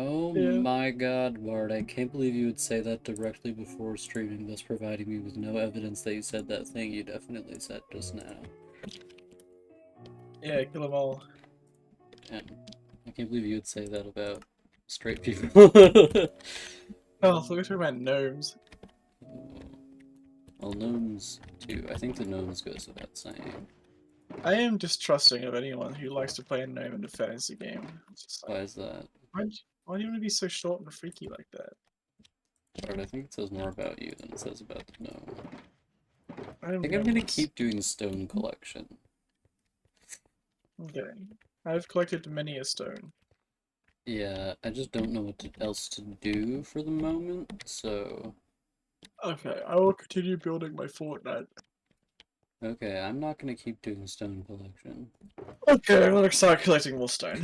Oh Yeah. my god, Bart, I can't believe you would say that directly before streaming, thus providing me with no evidence that you said that thing you definitely said just now. Yeah, kill them all. And I can't believe you would say that about straight people. Oh, look at about gnomes. Well, gnomes too. I think the gnomes goes without saying. I am distrusting of anyone who likes to play a gnome in a fantasy game. It's just Why like, is that? why do you want to be so short and freaky like that? Bart, I think it says more about you than it says about the gnome. I I am think I'm gonna gnomeless. keep doing stone collection. Okay. I've collected many a stone. Yeah, I just don't know else to do for the moment, so... Okay, I will continue building my Fortnite. Okay, I'm not gonna keep doing stone collection. Okay, I'm gonna start collecting more stone.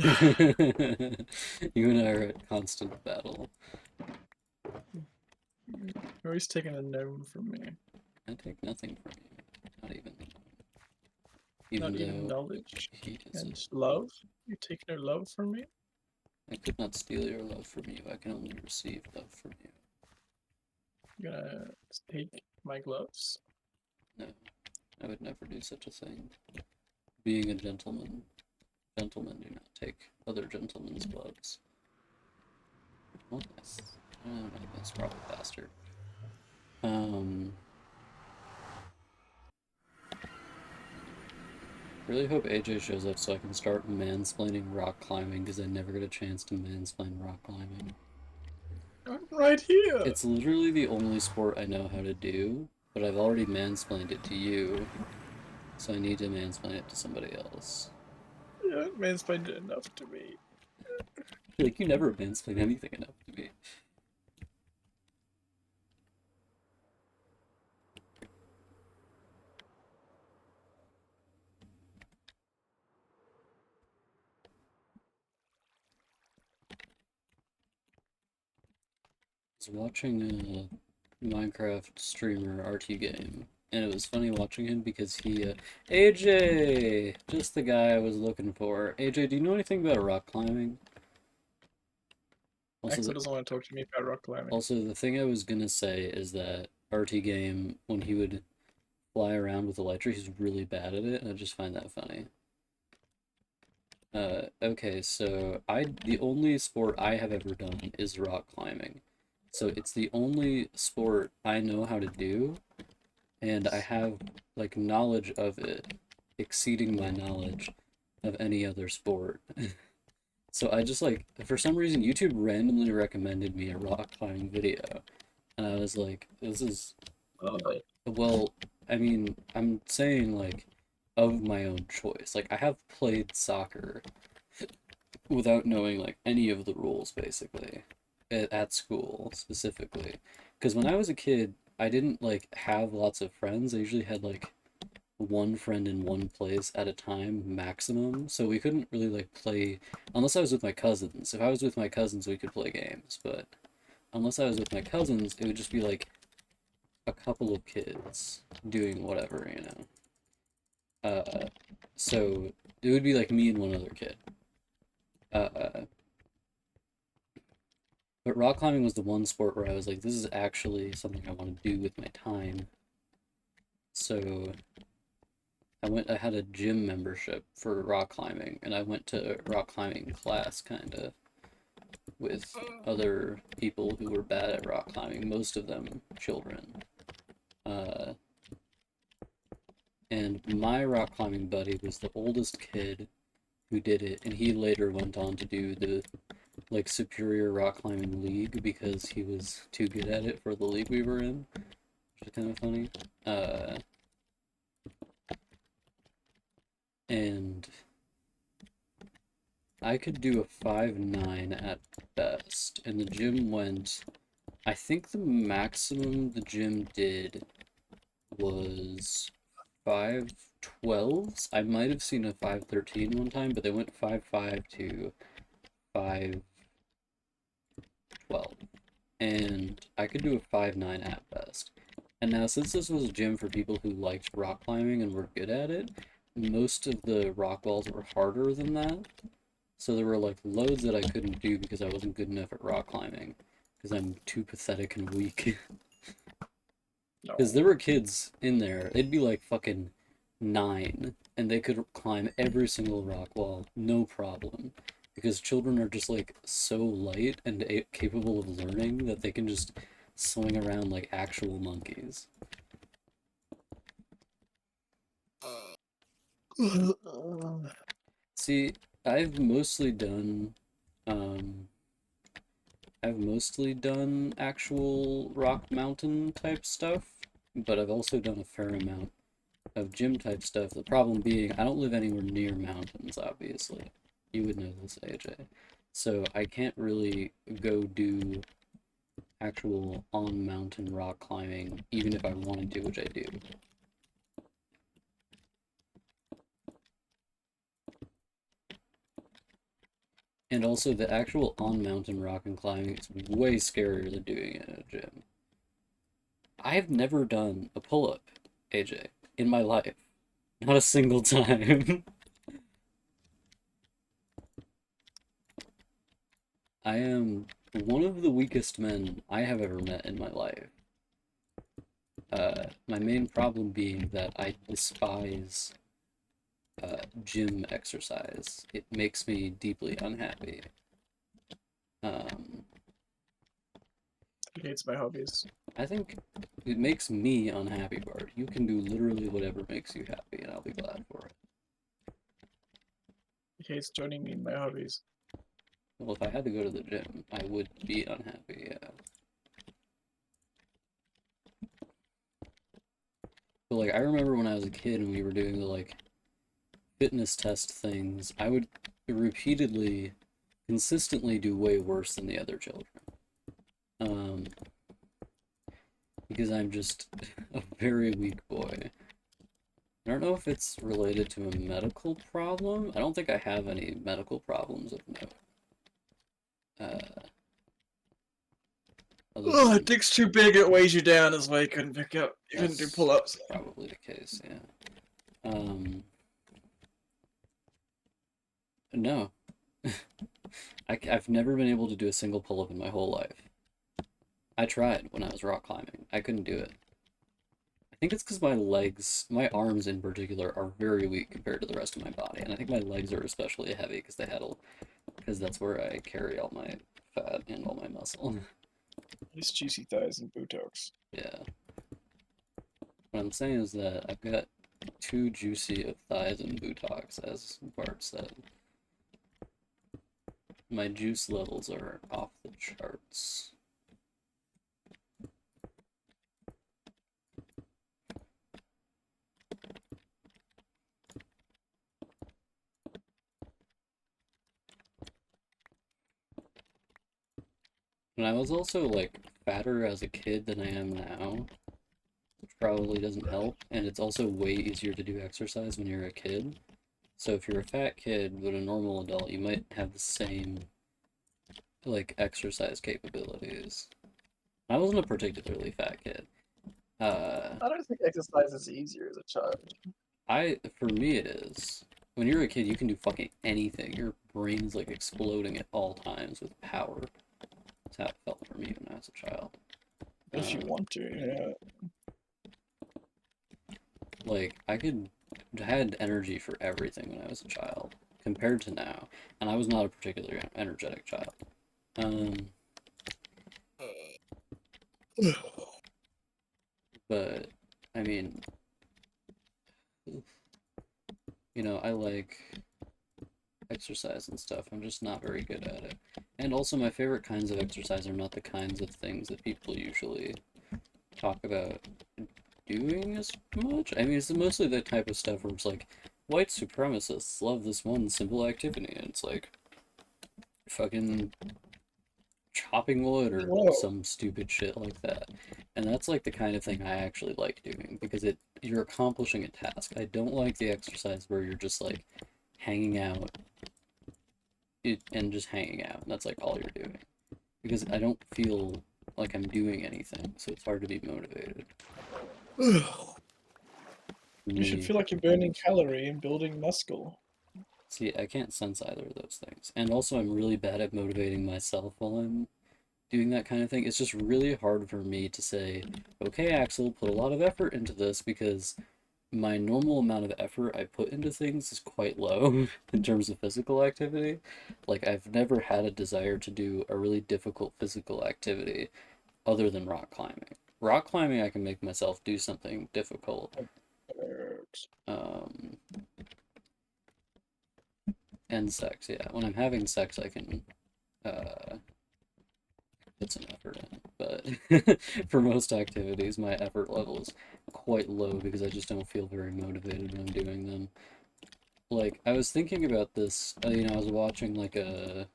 You and I are at constant battle. You're always taking a gnome from me. I take nothing from you. Not even... Not Even even though knowledge he is and a... love. You take no love from me? I could not steal your love from you. I can only receive love from you. You're gonna take my gloves? No, I would never do such a thing. Being a gentleman, gentlemen do not take other gentlemen's gloves. Well, that's probably faster. Um, really hope AJ shows up so I can start mansplaining rock climbing because I never get a chance to mansplain rock climbing. I'm right here! It's literally the only sport I know how to do, but I've already mansplained it to you, so I need to mansplain it to somebody else. Yeah, mansplained it enough to me. Like, you never mansplain anything enough to me. I was watching a Minecraft streamer RT game, and it was funny watching him because AJ! Just the guy I was looking for. AJ, do you know anything about rock climbing? Also, Axel doesn't want to talk to me about rock climbing. the thing I was gonna say is that RT game, when he would fly around with Elytra, he's really bad at it, and I just find that funny. Okay, so the only sport I have ever done is rock climbing. So it's the only sport I know how to do, and I have like knowledge of it exceeding my knowledge of any other sport. So I just like for some reason YouTube randomly recommended me a rock climbing video, and I was like, this is Oh, well, I mean, I'm saying like of my own choice. Like I have played soccer without knowing like any of the rules basically at school specifically. Because when I was a kid, I didn't like have lots of friends. I usually had like one friend in one place at a time maximum. So we couldn't really like play unless I was with my cousins. If I was with my cousins, we could play games, but unless I was with my cousins, it would just be like a couple of kids doing whatever, you know. So it would be like me and one other kid. Uh, but rock climbing was the one sport where I was like, this is actually something I want to do with my time. So I had a gym membership for rock climbing, and I went to rock climbing class kind of with other people who were bad at rock climbing, most of them children. Uh, and my rock climbing buddy was the oldest kid who did it, and he later went on to do the like superior rock climbing league because he was too good at it for the league we were in, which is kind of funny. Uh, and I could do a 5'9" at best, and the gym went. I think the maximum the gym did was 5'12s. I might have seen a 5'13" one time, but they went 5'5" to 5'12", and I could do a 5'9" at best. And now, since this was a gym for people who liked rock climbing and were good at it, most of the rock walls were harder than that. So there were like loads that I couldn't do because I wasn't good enough at rock climbing because I'm too pathetic and weak. Because No. there were kids in there, they'd be like fucking 9, and they could climb every single rock wall, no problem. Because children are just like so light and capable of learning that they can just swing around like actual monkeys. See, I've mostly done, um, I've mostly done actual rock mountain type stuff, but I've also done a fair amount of gym type stuff. The problem being, I don't live anywhere near mountains, obviously. You would know this, AJ. So I can't really go do actual on mountain rock climbing, even if I wanted to, which I do. And also, the actual on mountain rock and climbing is way scarier than doing it in a gym. I have never done a pull up, AJ, in my life. Not a single time. I am one of the weakest men I have ever met in my life. My main problem being that I despise gym exercise. It makes me deeply unhappy. Um, He hates my hobbies. I think it makes me unhappy, Bart. You can do literally whatever makes you happy, and I'll be glad for it. He hates joining me in my hobbies. Well, if I had to go to the gym, I would be unhappy, yeah. But like, I remember when I was a kid and we were doing the like fitness test things, I would repeatedly, consistently do way worse than the other children. Um, because I'm just a very weak boy. I don't know if it's related to a medical problem. I don't think I have any medical problems of note. Other Oh, than dick's too big, it weighs you down, is why you couldn't pick up. You couldn't do that's pull-ups. probably the case, yeah. No. I've never been able to do a single pull-up in my whole life. I tried when I was rock climbing. I couldn't do it. I think it's because my legs, my arms in particular, are very weak compared to the rest of my body, and I think my legs are especially heavy because because that's where I carry all my fat and all my muscle. His juicy thighs and buttocks. Yeah. What I'm saying is that I've got too juicy of thighs and buttocks, as Bart said. My juice levels are off the charts. And I was also like fatter as a kid than I am now, which probably doesn't help. And it's also way easier to do exercise when you're a kid. So if you're a fat kid but a normal adult, you might have the same like exercise capabilities. I wasn't a particularly fat kid. I don't think exercise is easier as a child. For me it is. When you're a kid, you can do fucking anything. Your brain's like exploding at all times with power. That's how it felt for me when I was a child. If you Um, want to, yeah. like I had energy for everything when I was a child compared to now, and I was not a particularly energetic child. Um, but I mean, I like exercise and stuff. I'm just not very good at it. And also, my favorite kinds of exercise are not the kinds of things that people usually talk about doing as much. I mean, it's mostly the type of stuff where it's like, white supremacists love this one simple activity, and it's like fucking chopping wood or Whoa. some stupid shit like that. And that's like the kind of thing I actually like doing because you're accomplishing a task. I don't like the exercise where you're just like hanging out and just hanging out. And that's like all you're doing because I don't feel like I'm doing anything, so it's hard to be motivated. For You should me, feel like you're burning calorie and building muscle. See, I can't sense either of those things. And also, I'm really bad at motivating myself while I'm doing that kind of thing. It's just really hard for me to say, okay, Axel, put a lot of effort into this because my normal amount of effort I put into things is quite low in terms of physical activity. Like, I've never had a desire to do a really difficult physical activity other than rock climbing. Rock climbing, I can make myself do something difficult. Um, and sex, yeah. When I'm having sex, I can put some effort in. But for most activities, my effort level is quite low because I just don't feel very motivated when I'm doing them. Like, I was thinking about this, I was watching like a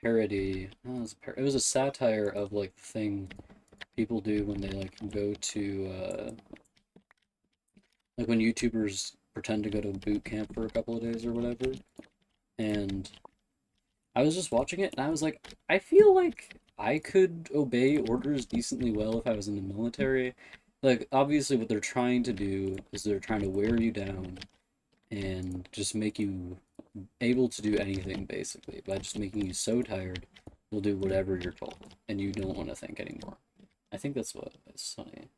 parody, no, it was a satire of like the thing people do when they like go to, like when YouTubers pretend to go to boot camp for a couple of days or whatever. And I was just watching it and I was like, I feel like I could obey orders decently well if I was in the military. Like, obviously, what they're trying to do is they're trying to wear you down and just make you able to do anything basically by just making you so tired you'll do whatever you're told and you don't want to think anymore. I think that's what is funny.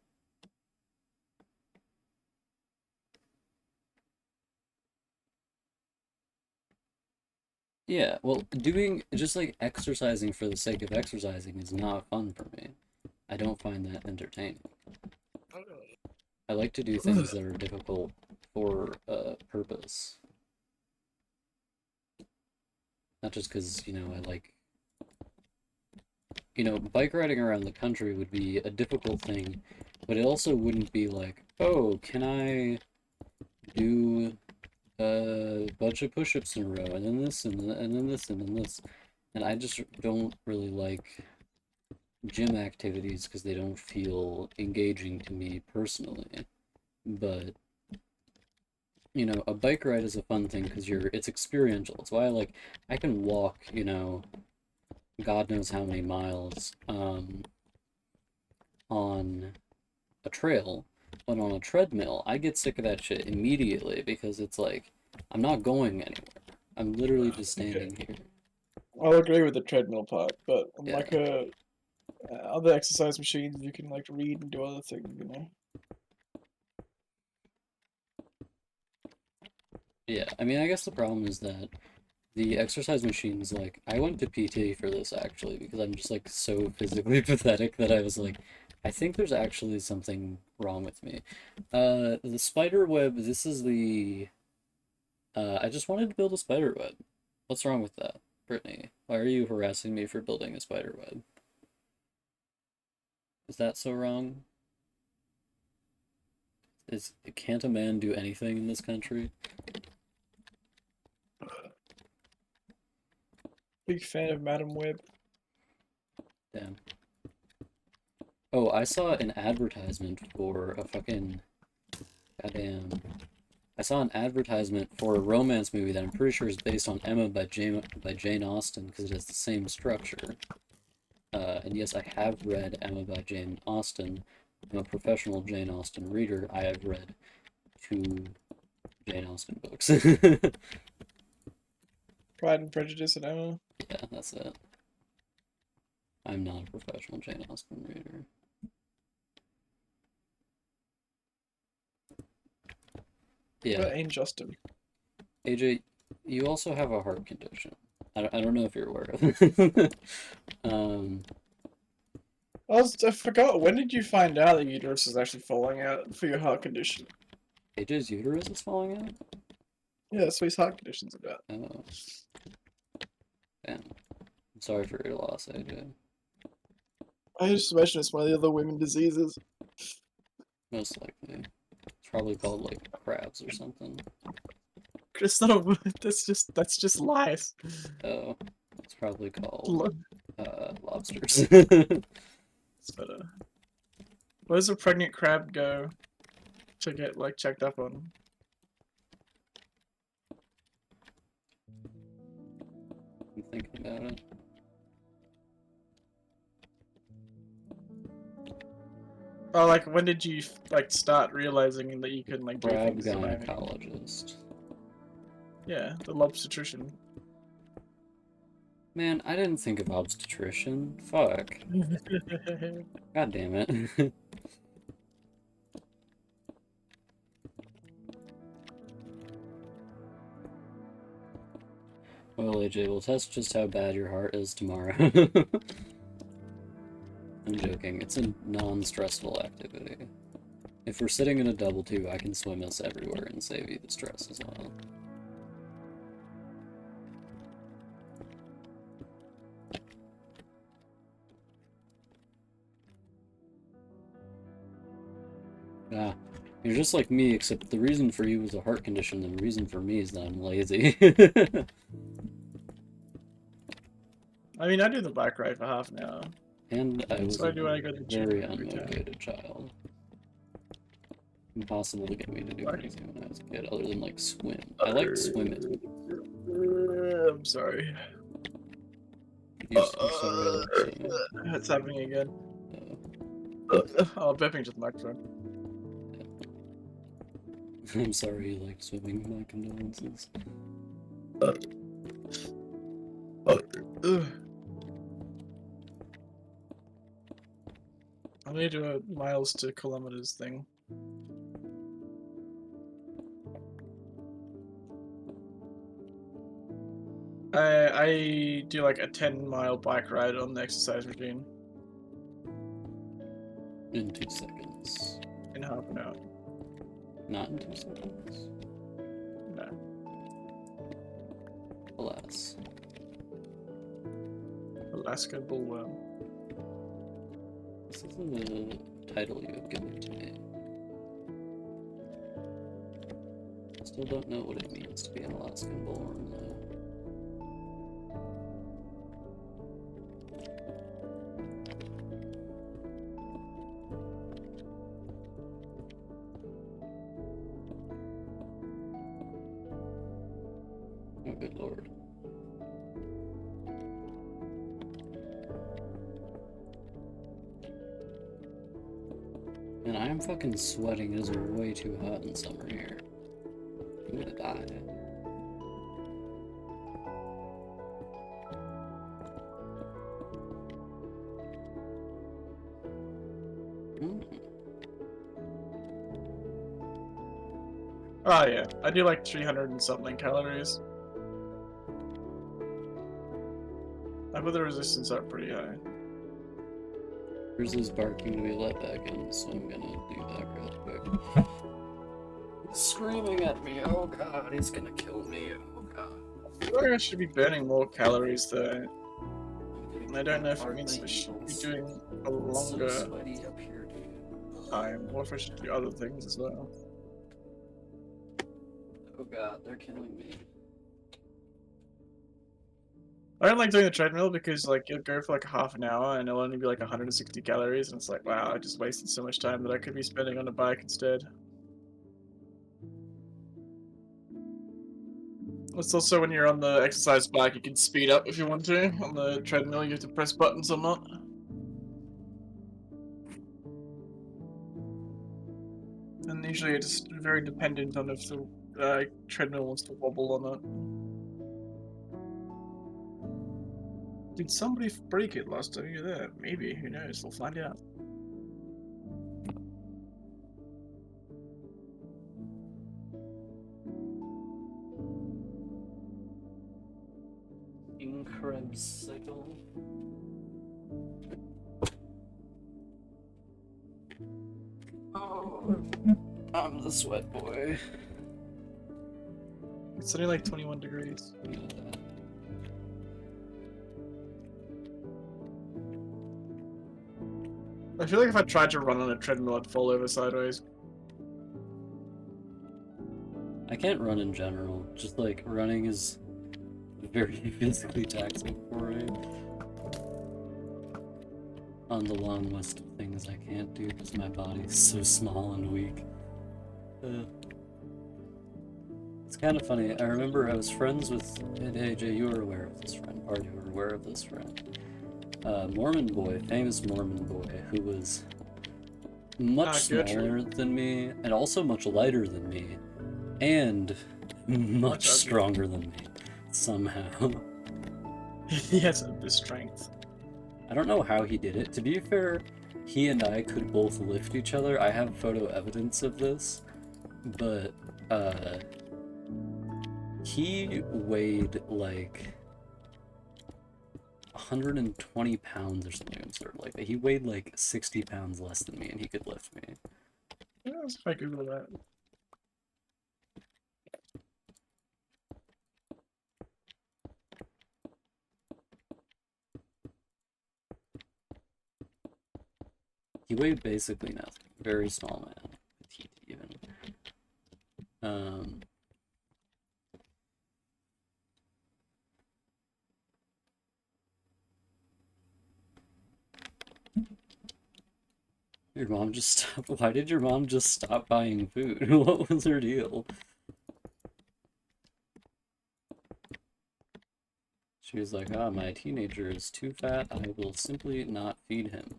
Yeah, well, doing just like exercising for the sake of exercising is not fun for me. I don't find that entertaining. I like to do things that are difficult for a purpose. Not just because, I like, bike riding around the country would be a difficult thing, but it also wouldn't be like, oh, can I do a bunch of push-ups in a row, and then this, and then this, and then this. And I just don't really like gym activities because they don't feel engaging to me personally. But a bike ride is a fun thing because it's experiential. It's why I can walk, God knows how many miles on a trail, but on a treadmill, I get sick of that shit immediately because it's like I'm not going anywhere. I'm literally just Okay, standing here. I'll agree with the treadmill part, but on Yeah. like other exercise machines, you can like read and do other things, you know. Yeah. I mean, I guess the problem is that the exercise machines, like, I went to PT for this actually because I'm just like so physically pathetic that I was like, I think there's actually something wrong with me. The spider web, this is I just wanted to build a spider web. What's wrong with that, Brittany? Why are you harassing me for building a spider web? Is that so wrong? Can't a man do anything in this country? Big fan of Madam Web. Damn. Oh, I saw an advertisement for a fucking goddamn. I saw an advertisement for a romance movie that I'm pretty sure is based on Emma by Jane Austen because it has the same structure. And yes, I have read Emma by Jane Austen. I'm a professional Jane Austen reader. I have read 2 Jane Austen books. Pride and Prejudice and Emma. Yeah, that's it. I'm not a professional Jane Austen reader. What Yeah, about Ain't Justin? AJ, you also have a heart condition. I don't know if you're aware of it. um, I forgot. When did you find out that your uterus is actually falling out for your heart condition? AJ's uterus is falling out? Yeah, that's what his heart condition's about. Oh, damn. I'm sorry for your loss, AJ. I just imagine it's one of the other women diseases. Most likely. It's probably called, like, crabs or something. It's not a. That's just lies. Oh, it's probably called, Lo- lobsters. But where does a pregnant crab go to get like checked up on? I'm thinking about it. Oh, like when did you like start realizing that you can like do Crab things as a man? gynecologist. Yeah, the lobstertrician. Man, I didn't think of obstetrician. Fuck. God damn it. Well, AJ, we'll test just how bad your heart is tomorrow. I'm joking. It's a non-stressful activity. If we're sitting in a double tube, I can swim us everywhere and save you the stress as well. Ah, you're just like me, except the reason for you is a heart condition, and the reason for me is that I'm lazy. I mean, I do the bike ride for half an hour. And I was So I a do when I go to the gym very every time. unmotivated child. Impossible to get me to do anything when I was a kid, other than like swim. I liked swimming. I'm sorry. I'm sorry, I like swimming. It's happening again. Oh, burping to the microphone. I'm sorry you liked swimming. My condolences. I'm gonna do a miles to kilometers thing. I do like a 10-mile bike ride on the exercise routine In 2 seconds. in half an hour. Not in 2 seconds. No. Alas. Alaska bullworm. This isn't the title you have given to me. I still don't know what it means to be an Alaskan bullworm, though. Oh, good lord. Man, I am fucking sweating. It is way too hot in summer here. I'm gonna die. Oh yeah, I do like 300 and something calories. I put the resistance up pretty high. Grizzly's barking to be let back in, so I'm gonna do that real quick. He's screaming at me. Oh god, he's gonna kill me. Oh god. I feel like I should be burning more calories though. And I don't know if it means I should be doing a longer so sweaty up here, dude. time, or if I should do other things as well. Oh god, they're killing me. I don't like doing the treadmill because like you'll go for like half an hour and it'll only be like 160 calories and it's like wow, I just wasted so much time that I could be spending on a bike instead. It's also when you're on the exercise bike you can speed up if you want to. On the treadmill you have to press buttons or not. And usually it's very dependent on if the treadmill wants to wobble or not. Did somebody break it last time you were there? Maybe, who knows? We'll find out. Incredible. Oh, I'm the sweat boy. It's only like 21 degrees. I feel like if I tried to run on a treadmill, I'd fall over sideways. I can't run in general. Just like running is very physically taxing for me. On the long list of things I can't do because my body is so small and weak. It's kind of funny. I remember I was friends with, and AJ, you were aware of this friend, or you were aware of this friend. Mormon boy, famous Mormon boy, who was much smaller than me, and also much lighter than me, and much Much uglier. stronger than me, somehow. He has the strength. I don't know how he did it. To be fair, he and I could both lift each other. I have photo evidence of this, but uh, he weighed like 120 pounds or something absurd like that. He weighed like 60 pounds less than me, and he could lift me. Yeah, let's if I Google that. He weighed basically nothing. Very small man, petite even. Um, your mom just stopped. Why did your mom just stop buying food? What was her deal? She was like, ah, my teenager is too fat. I will simply not feed him.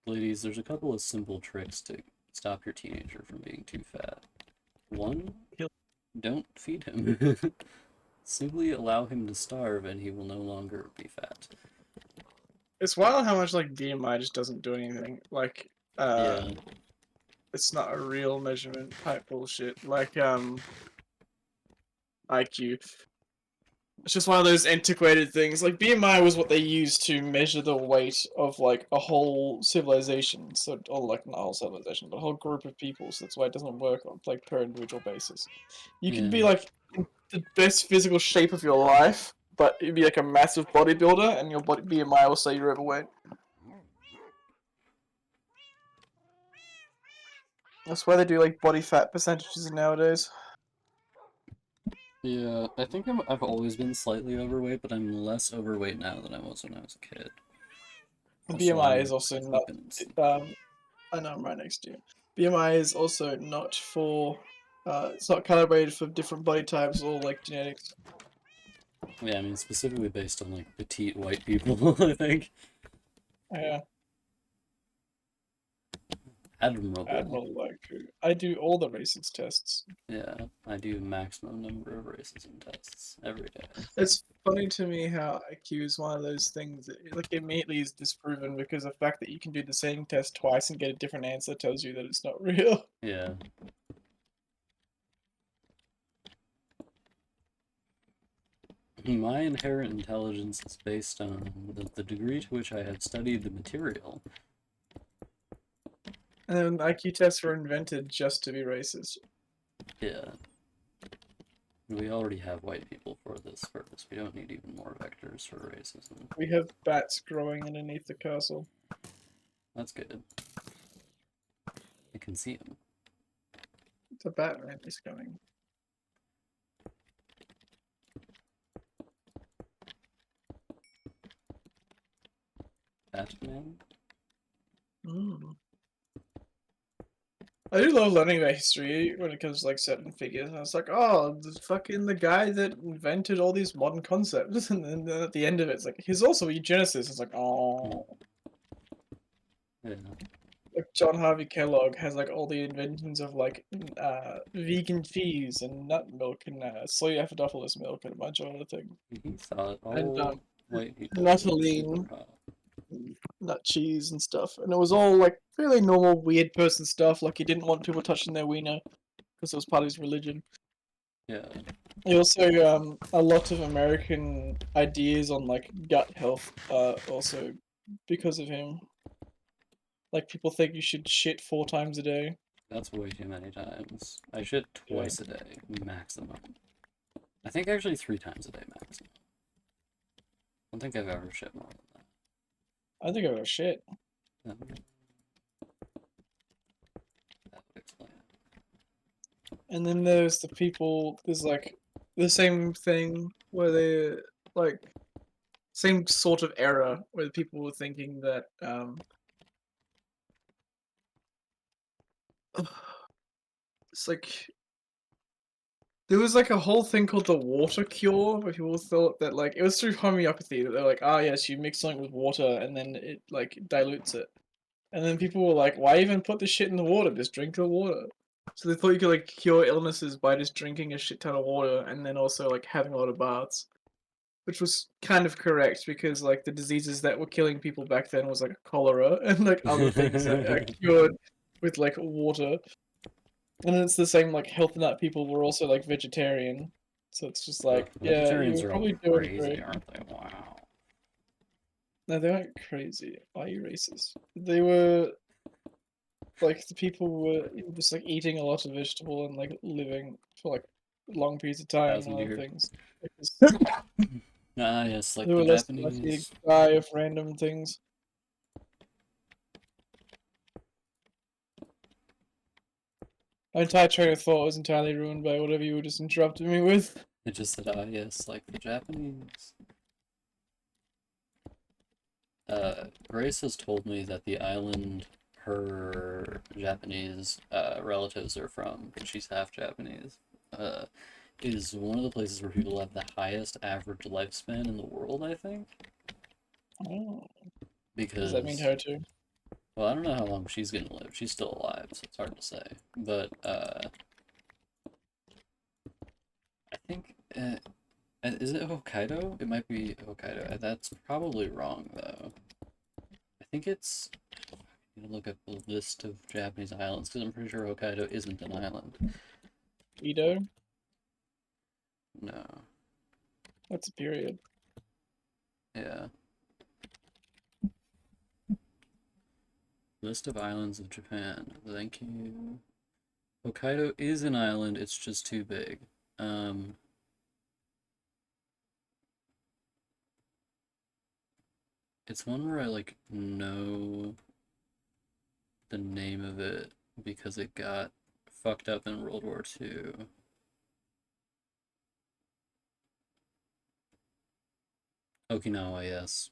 Ladies, there's a couple of simple tricks to stop your teenager from being too fat. One, don't feed him. Simply allow him to starve and he will no longer be fat. It's wild how much like BMI just doesn't do anything. Like, Yeah, it's not a real measurement type bullshit. Like, IQ. It's just one of those antiquated things. Like BMI was what they used to measure the weight of like a whole civilization, so or like not a whole civilization, but a whole group of people. So that's why it doesn't work on like per individual basis. You can yeah, be like in the best physical shape of your life, but you'd be like a massive bodybuilder, and your body BMI will say you're overweight. That's why they do like body fat percentages nowadays. yeah. I think I've always been slightly overweight, but I'm less overweight now than I was when I was a kid. Also, BMI I'm is also not. fucking. I know I'm right next to you. BMI is also not for. It's not calibrated for different body types or like genetics. Yeah, I mean specifically based on like petite white people. I think Yeah, admirable. Admiral like I do all the racist tests. Yeah, I do maximum number of racism tests every day. It's funny to me how IQ is one of those things that like immediately is disproven because the fact that you can do the same test twice and get a different answer tells you that it's not real. Yeah. My inherent intelligence is based on the degree to which I have studied the material. And then IQ tests were invented just to be racist. Yeah. We already have white people for this purpose. We don't need even more vectors for racism. We have bats growing underneath the castle. That's good. I can see them. The Batman is coming. Batman? Mm. I do love learning about history when it comes to like certain figures. And it's like, oh, the guy that invented all these modern concepts, and then at the end of it, it's like he's also a eugenicist. It's like, oh, Yeah. like John Harvey Kellogg has like all the inventions of like vegan cheese and nut milk and soy acidophilus milk and a bunch of other things. He thought And all white people were super Nuttolene, hot. nut cheese and stuff. And it was all like fairly normal weird person stuff. Like he didn't want people touching their wiener because it was part of his religion. Yeah. He also a lot of American ideas on like gut health also because of him. Like people think you should shit 4 times a day. That's way too many times. I shit Yeah. twice a day, maximum. I think actually 3 times a day, maximum. I don't think I've ever shit more than I think I was shit. that. That would explain it. And then there's the people there's like the same thing where they like same sort of error where people were thinking that it's like there was like a whole thing called the water cure where people thought that like it was through homeopathy that they're like, ah yes, you mix something with water and then it like dilutes it. And then people were like, "Why even put the shit in the water? Just drink the water." So they thought you could like cure illnesses by just drinking a shit ton of water and then also like having a lot of baths, which was kind of correct because like the diseases that were killing people back then was like cholera and like other things that are cured with like water. And then it's the same like health nut people were also like vegetarian. So it's just Ugh, like, yeah, you vegetarians were are all probably doing crazy, great. aren't they? Wow. No, they weren't crazy. Why are you racist? They were like the people were just like eating a lot of vegetable and like living for like long periods of time and 1,000 other years. things. Because Ah, yes, they like the were less likely to Japanese. die of random things. My entire train of thought was entirely ruined by whatever you were just interrupting me with. It just said, ah, yes, like the Japanese. Grace has told me that the island her Japanese relatives are from, because she's half Japanese, uh, is one of the places where people have the highest average lifespan in the world, I think. Oh, does that mean Because, her too? well, I don't know how long she's gonna live. She's still alive, so it's hard to say. But, I think, is it Hokkaido? It might be Hokkaido. That's probably wrong, though. I think it's. I'm gonna look up the list of Japanese islands because I'm pretty sure Hokkaido isn't an island. Edo? No. That's a period. Yeah. List of islands of Japan. Thank you. Hokkaido is an island, it's just too big. Um, it's one where I like know the name of it because it got fucked up in World War II. Okinawa, yes.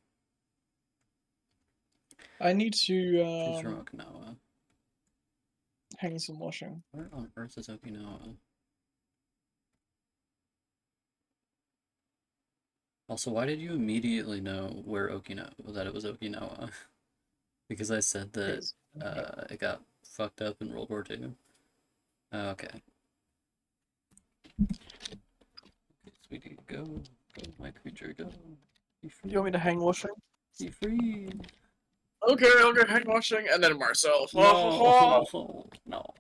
I need to She's from Okinawa. hang some washing. Where on earth is Okinawa? Also, why did you immediately know where Okinawa, that it was Okinawa? Because I said that Because it got fucked up in World War II. Okay. Sweetie, go. Go, my creature, go. Be do free. you want me to hang washing? Be free. Okay, hang washing, and then Marcel. Ha ha ha! No. No.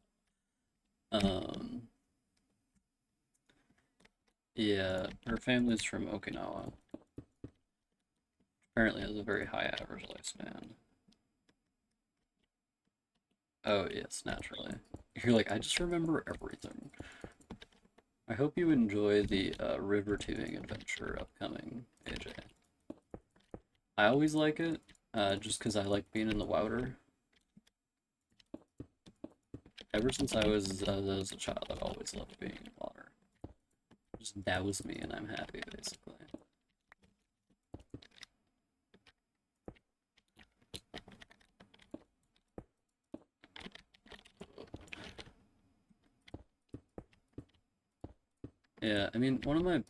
Um, yeah, her family's from Okinawa. Apparently has a very high average lifespan. Oh, yes, naturally. You're like, I just remember everything. I hope you enjoy the river tubing adventure upcoming, AJ. I always like it, just because I like being in the water. Ever since I was a child, I've always loved being in water. Just douse me and I'm happy, basically. Yeah, I mean, one of my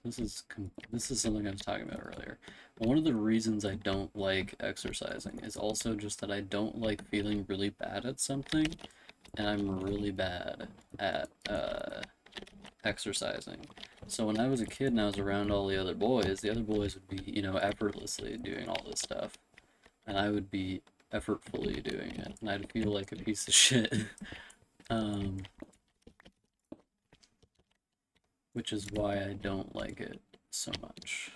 this is something I was talking about earlier. One of the reasons I don't like exercising is also just that I don't like feeling really bad at something, and I'm really bad at exercising. So when I was a kid and I was around all the other boys would be, effortlessly doing all this stuff, and I would be effortfully doing it, and I'd feel like a piece of shit. Um, which is why I don't like it so much.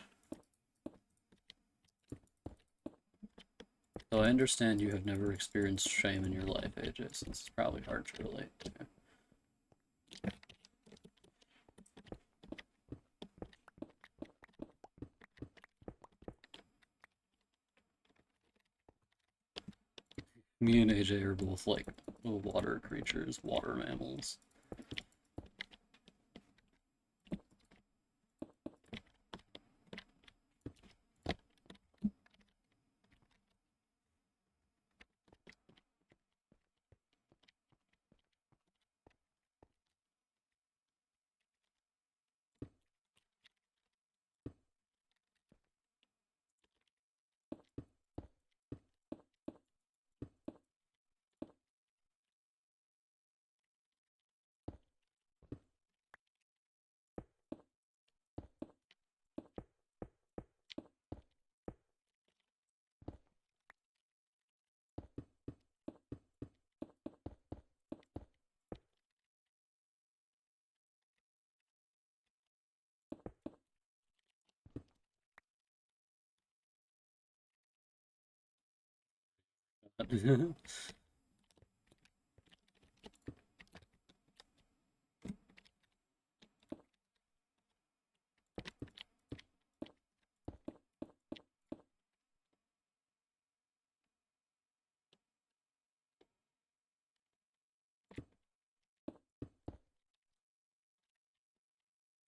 Though I understand you have never experienced shame in your life, AJ, so this is probably hard to relate to. Me and AJ are both like water creatures, water mammals.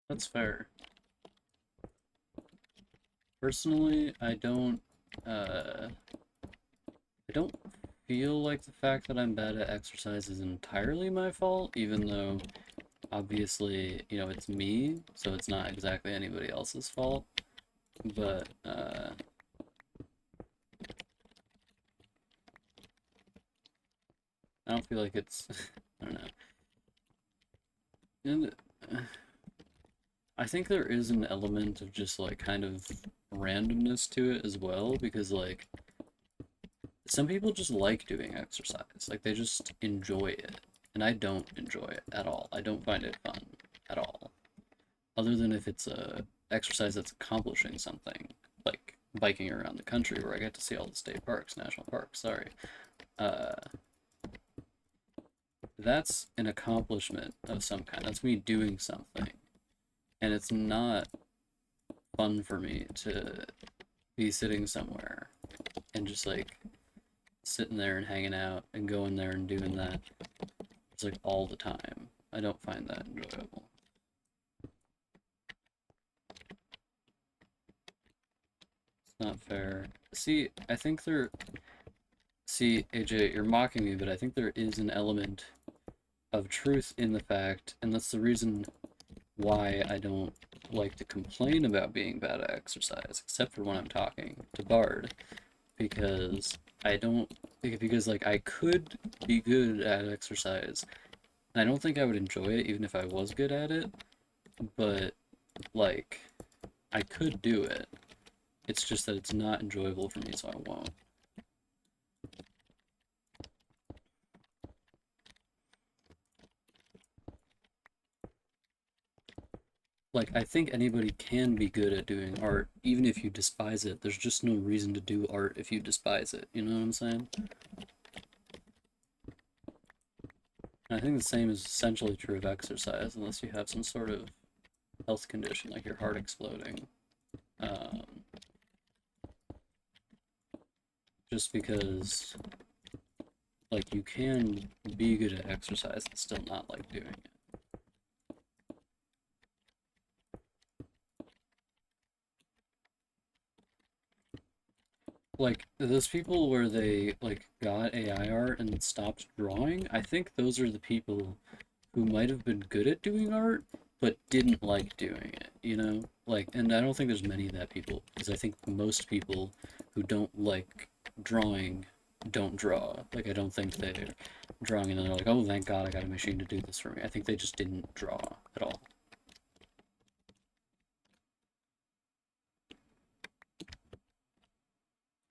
That's fair. Personally, I don't feel like the fact that I'm bad at exercise is entirely my fault, even though obviously, it's me, so it's not exactly anybody else's fault. But I don't feel like it's I don't know. And I think there is an element of just like kind of randomness to it as well, because like some people just like doing exercise. Like they just enjoy it. And I don't enjoy it at all. I don't find it fun at all. Other than if it's a exercise that's accomplishing something, like biking around the country where I get to see all the state parks, national parks, sorry. Uh, that's an accomplishment of some kind. That's me doing something. And it's not fun for me to be sitting somewhere and just like sitting there and hanging out and going there and doing that. It's like all the time. I don't find that enjoyable. It's not fair. See, I think there. See, AJ, you're mocking me, but I think there is an element of truth in the fact, and that's the reason why I don't like to complain about being bad at exercise, except for when I'm talking to Bard, because I don't, because like I could be good at exercise. I don't think I would enjoy it even if I was good at it, but like I could do it. It's just that it's not enjoyable for me, so I won't. Like, I think anybody can be good at doing art, even if you despise it. There's just no reason to do art if you despise it. You know what I'm saying? And I think the same is essentially true of exercise, unless you have some sort of health condition, like your heart exploding. Um, just because, like, you can be good at exercise and still not like doing it. Like those people where they like got AI art and stopped drawing, I think those are the people who might have been good at doing art but didn't like doing it, you know? Like, and I don't think there's many of that people because I think most people who don't like drawing don't draw. Like, I don't think they're drawing and they're like, oh, thank God I got a machine to do this for me. I think they just didn't draw at all.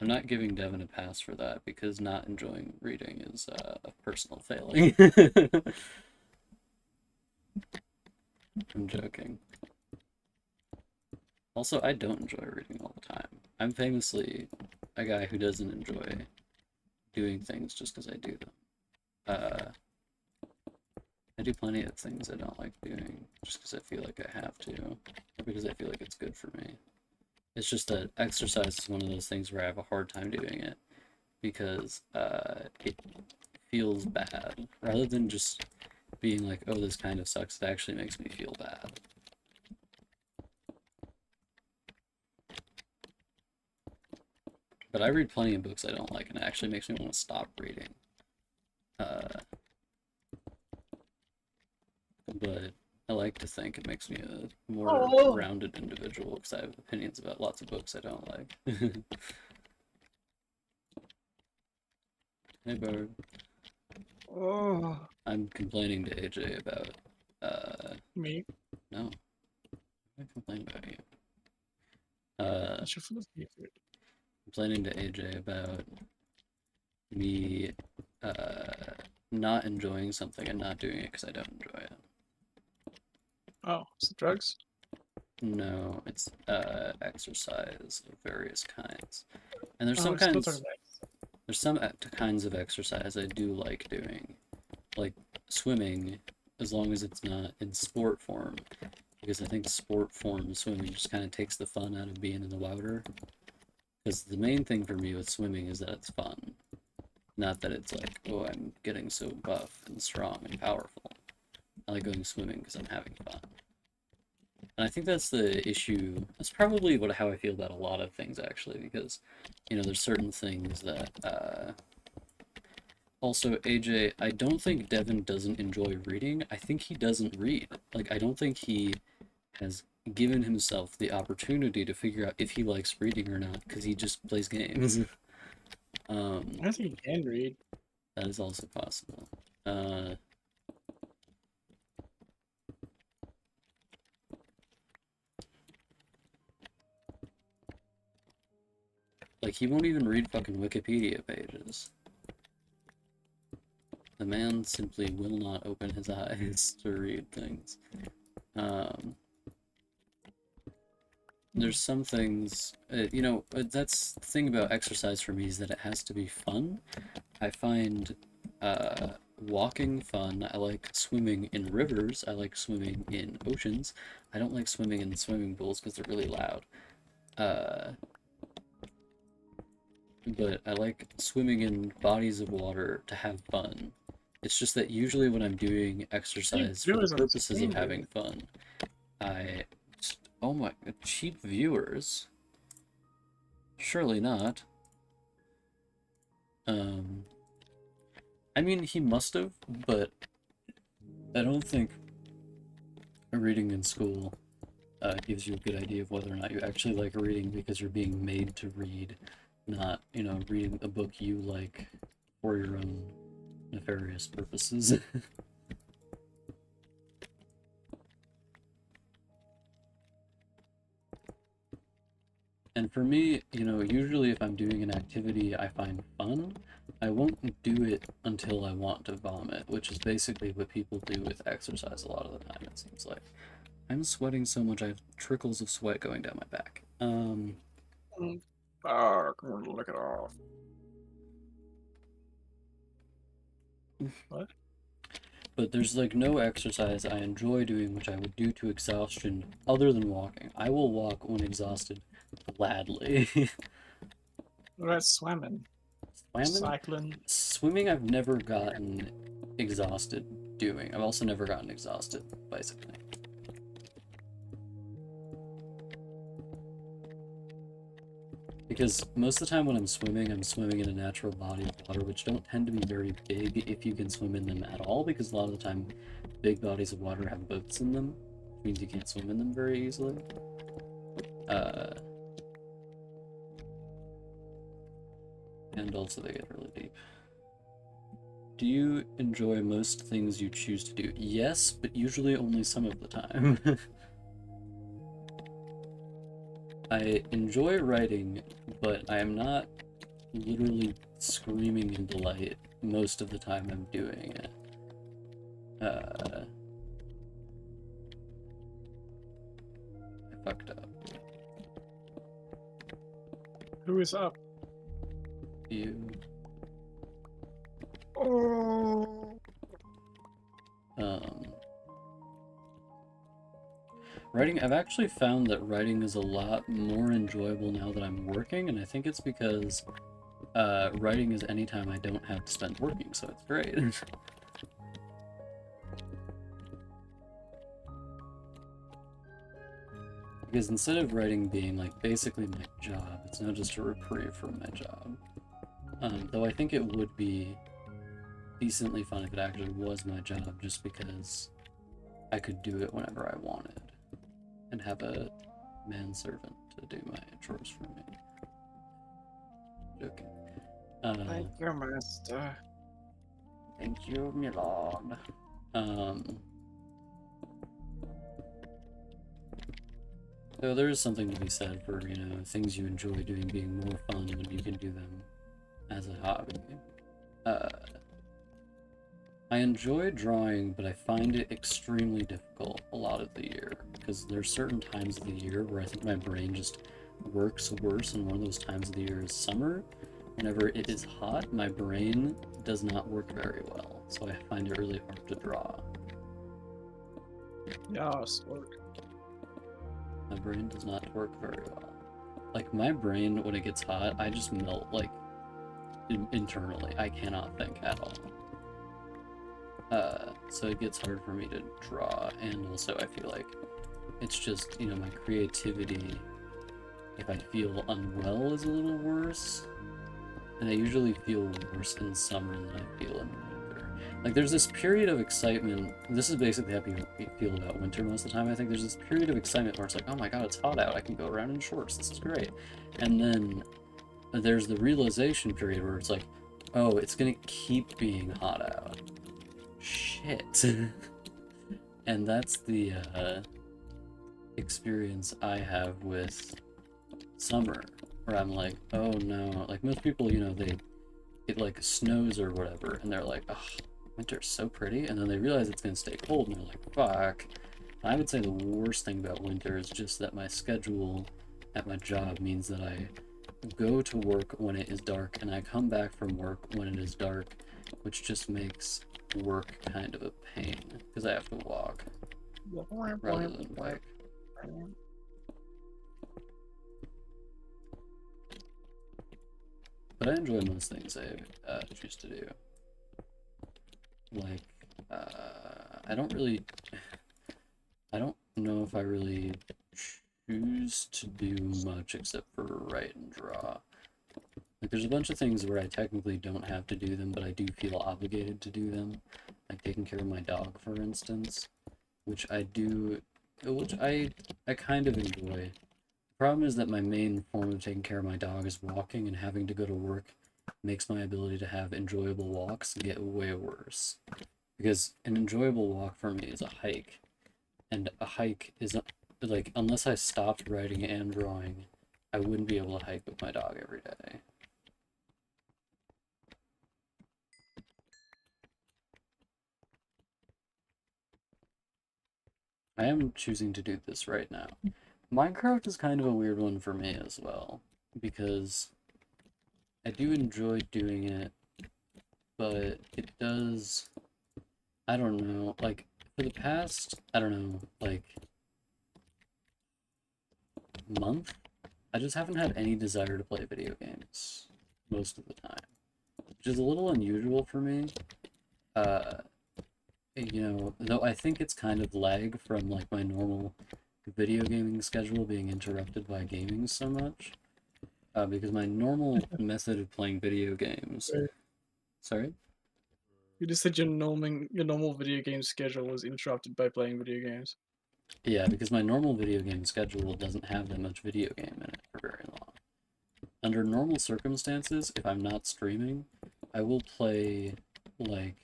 I'm not giving Devin a pass for that because not enjoying reading is a personal failing. I'm joking. Also, I don't enjoy reading all the time. I'm famously a guy who doesn't enjoy doing things just because I do them. Uh, I do plenty of things I don't like doing just because I feel like I have to, or because I feel like it's good for me. It's just that exercise is one of those things where I have a hard time doing it because it feels bad rather than just being like, oh, this kind of sucks. It actually makes me feel bad. But I read plenty of books I don't like, and it actually makes me want to stop reading. Uh, but I like to think it makes me a more Oh, rounded individual because I have opinions about lots of books I don't like. Hey, Bird. oh, I'm complaining to AJ about. me. No, I complain about you. Uh, That's your full of seafood. Complaining to AJ about me uh, not enjoying something and not doing it because I don't enjoy it. Oh, it's the drugs? No, it's exercise of various kinds. And there's Oh, some we're still talking kinds about. there's some kinds of exercise I do like doing, like swimming, as long as it's not in sport form, because I think sport form swimming just kind of takes the fun out of being in the water. Because the main thing for me with swimming is that it's fun, not that it's like, oh, I'm getting so buff and strong and powerful. I like going swimming because I'm having fun. And I think that's the issue. That's probably how I feel about a lot of things actually, because there's certain things that also AJ, I don't think Devin doesn't enjoy reading. I think he doesn't read. Like I don't think he has given himself the opportunity to figure out if he likes reading or not because he just plays games. I think he can read. That is also possible. Uh like he won't even read fucking Wikipedia pages. The man simply will not open his eyes to read things. There's some things, that's the thing about exercise for me is that it has to be fun. I find walking fun. I like swimming in rivers. I like swimming in oceans. I don't like swimming in swimming pools because they're really loud. But I like swimming in bodies of water to have fun. It's just that usually when I'm doing exercise for the viewers on the purposes of stream, having fun, I... Oh my... Cheap viewers? Surely not. I mean, he must have, but I don't think reading in school gives you a good idea of whether or not you actually like reading because you're being made to read, not, reading a book you like for your own nefarious purposes. And for me, usually if I'm doing an activity I find fun, I won't do it until I want to vomit, which is basically what people do with exercise a lot of the time, it seems like. I'm sweating so much I have trickles of sweat going down my back. I'm gonna look it off. What? But there's like no exercise I enjoy doing which I would do to exhaustion other than walking. I will walk when exhausted gladly. What about swimming? Swimming? Cycling? Swimming I've never gotten exhausted doing. I've also never gotten exhausted bicycling. Because most of the time when I'm swimming in a natural body of water, which don't tend to be very big if you can swim in them at all, because a lot of the time big bodies of water have boats in them, which means you can't swim in them very easily. And also they get really deep. Do you enjoy most things you choose to do? Yes, but usually only some of the time. I enjoy writing, but I am not literally screaming in delight most of the time I'm doing it. I fucked up. Who is up? You. Oh. Writing, I've actually found that writing is a lot more enjoyable now that I'm working, and I think it's because writing is any time I don't have to spend working, so it's great. Because instead of writing being like basically my job, it's now just a reprieve from my job. Though I think it would be decently fun if it actually was my job, just because I could do it whenever I wanted and have a manservant to do my chores for me. Joking. Thank you, master. Thank you, my lord. So there is something to be said for, things you enjoy doing being more fun when you can do them as a hobby. I enjoy drawing, but I find it extremely difficult a lot of the year, because there's certain times of the year where I think my brain just works worse, and one of those times of the year is summer, whenever it is hot, my brain does not work very well, so I find it really hard to draw. Yes, work. My brain does not work very well. Like, my brain, when it gets hot, I just melt, like, internally. I cannot think at all. So it gets hard for me to draw, and also I feel like it's just, my creativity, if I feel unwell, is a little worse. And I usually feel worse in summer than I feel in winter. Like, there's this period of excitement. This is basically how people feel about winter most of the time. I think there's this period of excitement where it's like, oh my god, it's hot out. I can go around in shorts. This is great. And then there's the realization period where it's like, oh, it's gonna keep being hot out. Shit. And that's the experience I have with summer, where I'm like, oh no, like most people, it like snows or whatever, and they're like, oh, winter's so pretty, and then they realize it's gonna stay cold, and they're like, fuck. I would say the worst thing about winter is just that my schedule at my job means that I go to work when it is dark, and I come back from work when it is dark, which just makes work kind of a pain, because I have to walk rather than bike. But I enjoy most things I choose to do. Like, I don't really, I don't know if I really choose to do much except for write and draw. Like, there's a bunch of things where I technically don't have to do them, but I do feel obligated to do them. Like taking care of my dog, for instance, which I do, which I kind of enjoy. The problem is that my main form of taking care of my dog is walking, and having to go to work makes my ability to have enjoyable walks get way worse. Because an enjoyable walk for me is a hike, and a hike is like, unless I stopped writing and drawing, I wouldn't be able to hike with my dog every day. I am choosing to do this right now. Minecraft is kind of a weird one for me as well, because I do enjoy doing it, but it does, I don't know, like, for the past, I don't know, like, month, I just haven't had any desire to play video games most of the time, which is a little unusual for me. Uh, though I think it's kind of lag from, like, my normal video gaming schedule being interrupted by gaming so much. Because my normal method of playing video games. Wait, Sorry? you just said your normal video game schedule was interrupted by playing video games. Yeah, because my normal video game schedule doesn't have that much video game in it for very long. Under normal circumstances, if I'm not streaming, I will play, like,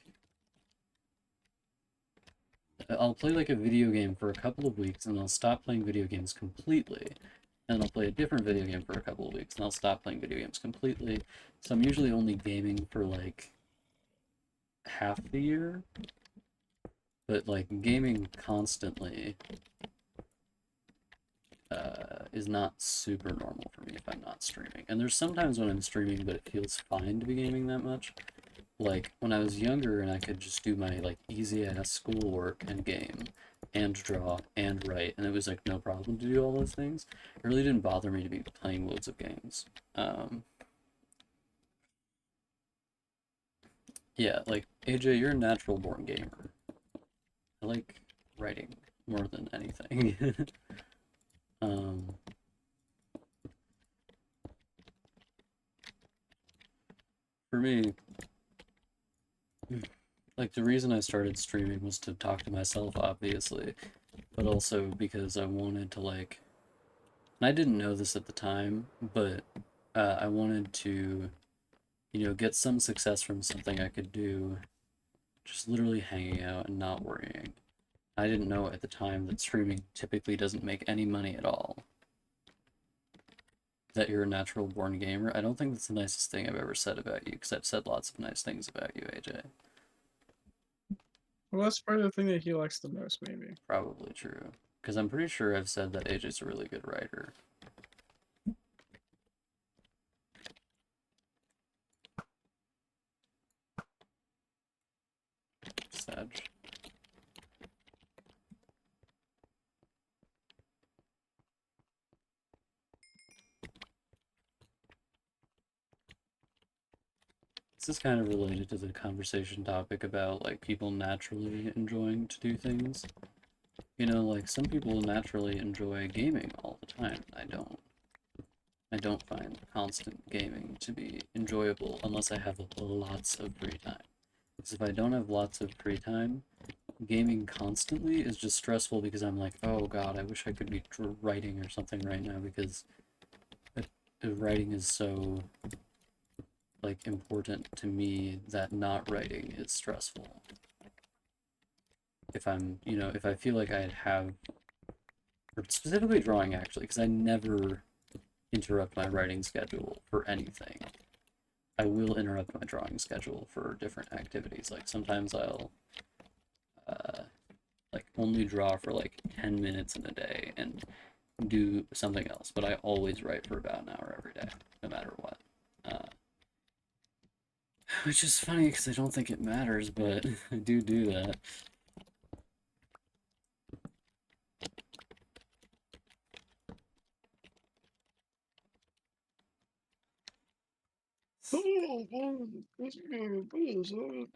I'll play like a video game for a couple of weeks, and I'll stop playing video games completely. And I'll play a different video game for a couple of weeks, and I'll stop playing video games completely. So I'm usually only gaming for like half the year. But like gaming constantly is not super normal for me if I'm not streaming. And there's sometimes when I'm streaming, but it feels fine to be gaming that much. Like when I was younger and I could just do my like easy ass schoolwork and game and draw and write, and it was like no problem to do all those things. It really didn't bother me to be playing loads of games. Yeah, like AJ, you're a natural born gamer. I like writing more than anything. um, for me, like the reason I started streaming was to talk to myself, obviously, but also because I wanted to like, and I didn't know this at the time, but I wanted to, get some success from something I could do, just literally hanging out and not worrying. I didn't know at the time that streaming typically doesn't make any money at all. That you're a natural born gamer. I don't think that's the nicest thing I've ever said about you, because I've said lots of nice things about you, AJ. Well, that's probably the thing that he likes the most, maybe. Probably true. Because I'm pretty sure I've said that AJ's a really good writer. This is kind of related to the conversation topic about like people naturally enjoying to do things. You know, like some people naturally enjoy gaming all the time. I don't. I don't find constant gaming to be enjoyable unless I have lots of free time. Because if I don't have lots of free time, gaming constantly is just stressful because I'm like, oh god, I wish I could be writing or something right now because writing is so like important to me that not writing is stressful. If I'm, if I feel like I'd have, or specifically drawing actually, because I never interrupt my writing schedule for anything. I will interrupt my drawing schedule for different activities. Like sometimes I'll uh, like only draw for like 10 minutes in a day and do something else, but I always write for about an hour every day, no matter what. Uh, which is funny because I don't think it matters, but I do that. I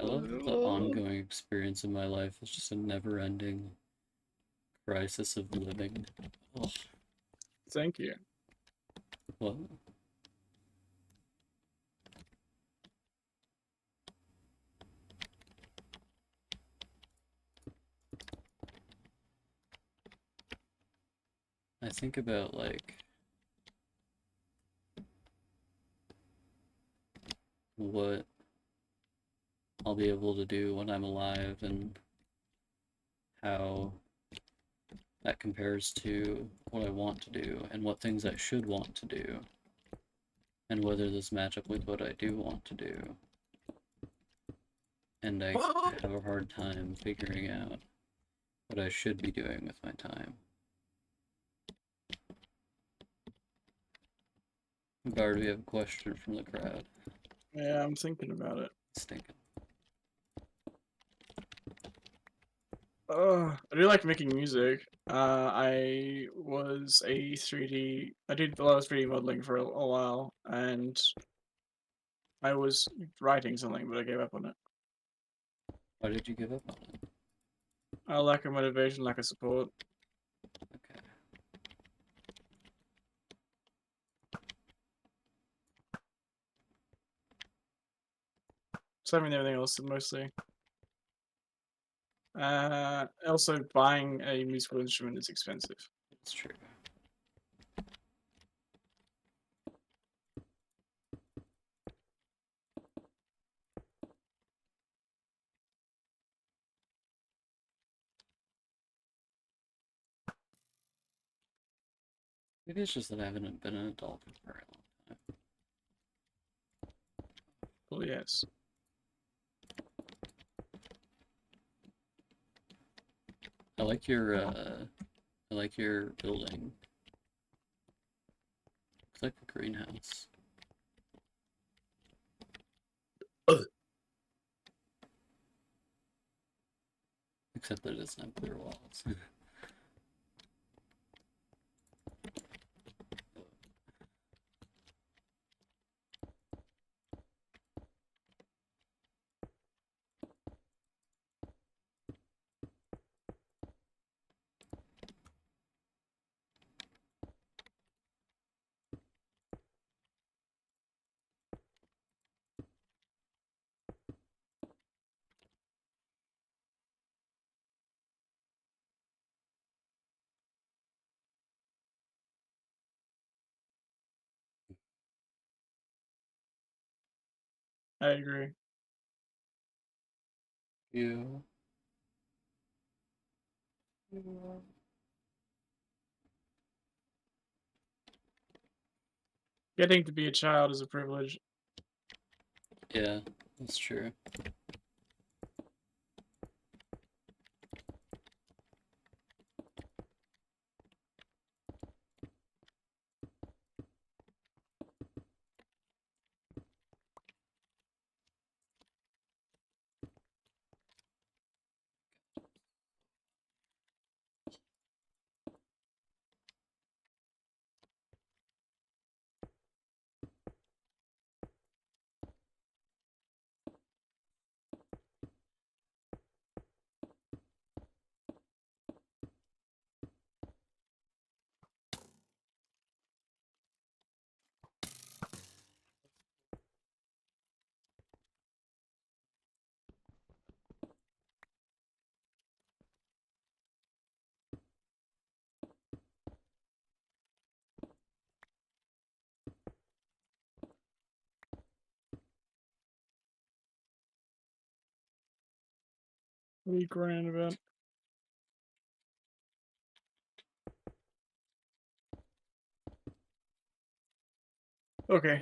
love that the ongoing experience of my life is just a never-ending crisis of living. Oh, Thank you. well, I think about like what I'll be able to do when I'm alive and how that compares to what I want to do and what things I should want to do and whether this match up with what I do want to do. And I have a hard time figuring out what I should be doing with my time. Bard, we have a question from the crowd. Yeah, I'm thinking about it. Stinking. I do like making music. I was a 3D. I did a lot of 3D modeling for a while, and I was writing something, but I gave up on it. Why did you give up on it? Lack of motivation, lack of support. Okay. Same with everything else, mostly. Also, buying a musical instrument is expensive. It's true. Maybe it's just that I haven't been an adult in a very long time. Well, yes. I like your building. It's like a greenhouse. Except that it doesn't have clear walls. I agree. You. Getting to be a child is a privilege. Yeah, that's true. What are you crying about? Okay.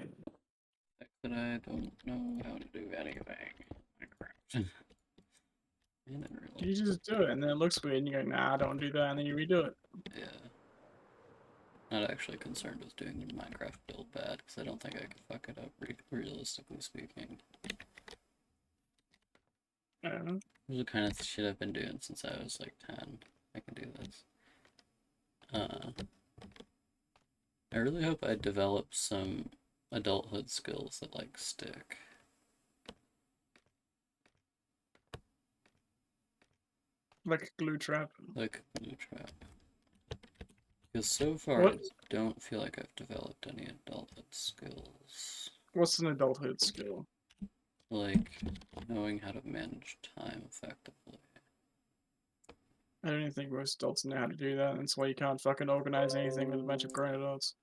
That I don't know how to do anything. Minecraft. Man, I realize. You just do it, and then it looks weird, and you go, nah, don't do that, and then you redo it. Yeah. Not actually concerned with doing the Minecraft build bad, because I don't think I could fuck it up, realistically speaking. I don't know. This is the kind of shit I've been doing since I was like 10. I can do this. I really hope I develop some adulthood skills that like stick. Like a glue trap. Like glue trap. Because so far I What? don't feel like I've developed any adulthood skills. What's an adulthood skill? Like knowing how to manage time effectively. I don't even think most adults know how to do that. That's why you can't fucking organize anything with a bunch of grown adults.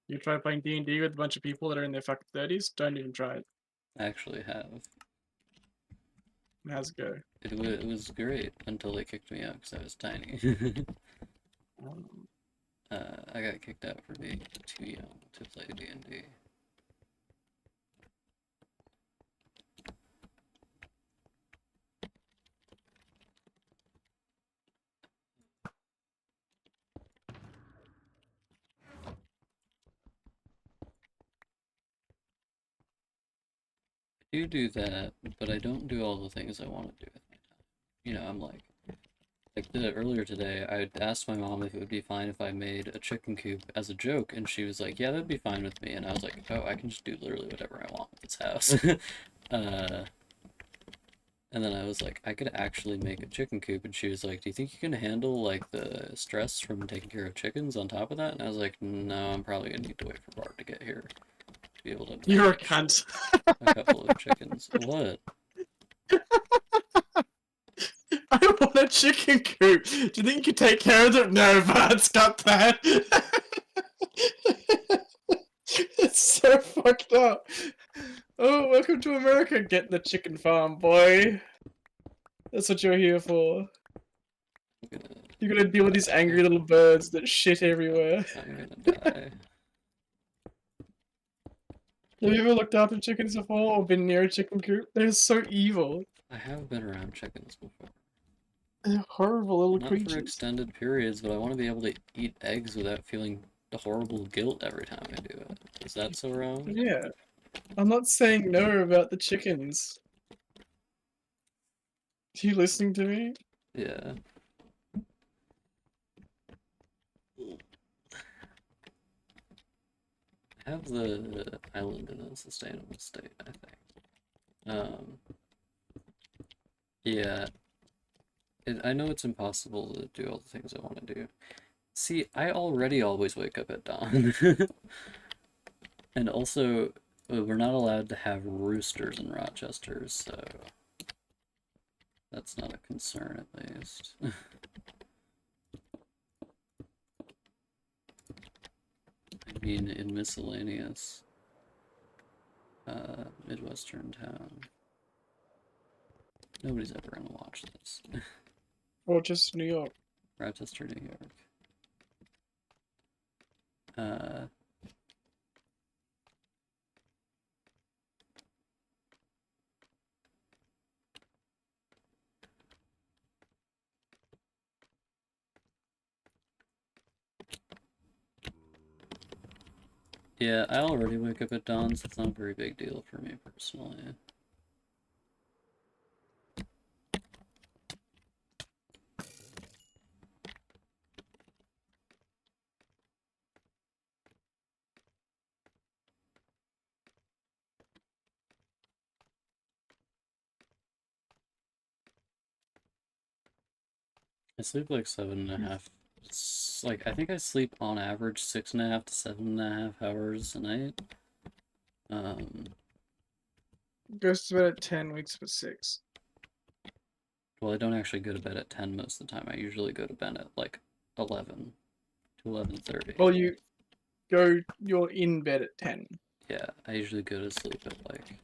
You try playing D&D with a bunch of people that are in their fucking 30s, don't even try it. I actually have. How's it go? It was great until they kicked me out because I was tiny. Um, I got kicked out for being too young to play D&D. I do that, but I don't do all the things I want to do with my time. You know, I'm earlier today, I asked my mom if it would be fine if I made a chicken coop as a joke, and she was like, yeah, that'd be fine with me. And I was like, oh, I can just do literally whatever I want with this house. uh, and then I was like, I could actually make a chicken coop, and she was like, do you think you can handle like the stress from taking care of chickens on top of that? And I was like, no, I'm probably gonna need to wait for Bart to get here to be able to You're a manage cunt. a couple of chickens. What? I want a chicken coop. Do you think you could take care of them? No, Vance, got that. It's so fucked up. Oh, welcome to America. Get the chicken farm, boy. That's what you're here for. I'm gonna You're gonna deal with these die. angry little birds that shit everywhere. I'm gonna die. Have you ever looked after chickens before or been near a chicken coop? They're so evil. I have been around chickens before. They're horrible little Not for creatures. extended periods, but I want to be able to eat eggs without feeling the horrible guilt every time I do it. Is that so wrong? Yeah. I'm not saying no about the chickens. Are you listening to me? Yeah. Have the island in a sustainable state, I think. Yeah. I know it's impossible to do all the things I want to do. See, I already always wake up at dawn. And also, we're not allowed to have roosters in Rochester, so that's not a concern at least. I mean, in miscellaneous Midwestern town. Nobody's ever gonna watch this. Or just New York? Rochester, New York. Uh, yeah, I already wake up at dawn, so it's not a very big deal for me personally. I sleep like 7.5. It's like, I think I sleep on average 6.5 to 7.5 hours a night. Goes to bed at 10, wakes up at 6. Well, I don't actually go to bed at 10 most of the time. I usually go to bed at like 11 to 11:30. Well, you're in bed at 10. Yeah, I usually go to sleep at like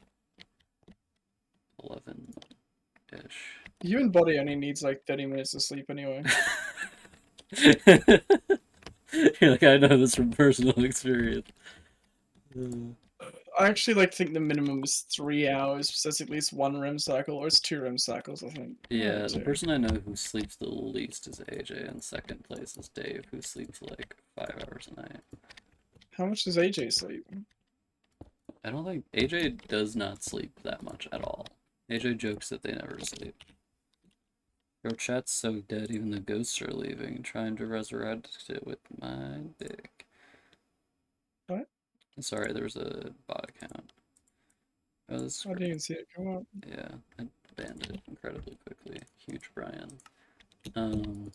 11-ish. The human body only needs like 30 minutes of sleep anyway. You're like, I know this from personal experience. Uh, I actually like think the minimum is 3 hours, so that's at least one REM cycle, or it's two REM cycles, I think. yeah, the Two. person I know who sleeps the least is AJ, and second place is Dave, who sleeps like 5 hours a night. How much does AJ sleep? I don't think AJ does not sleep that much at all. AJ jokes that they never sleep. Your chat's so dead, even the ghosts are leaving, trying to resurrect it with my dick. What? Sorry, there was a bot account. Oh, this is I didn't great. even see it come up. Yeah, I banned it incredibly quickly. Huge Brian. Um,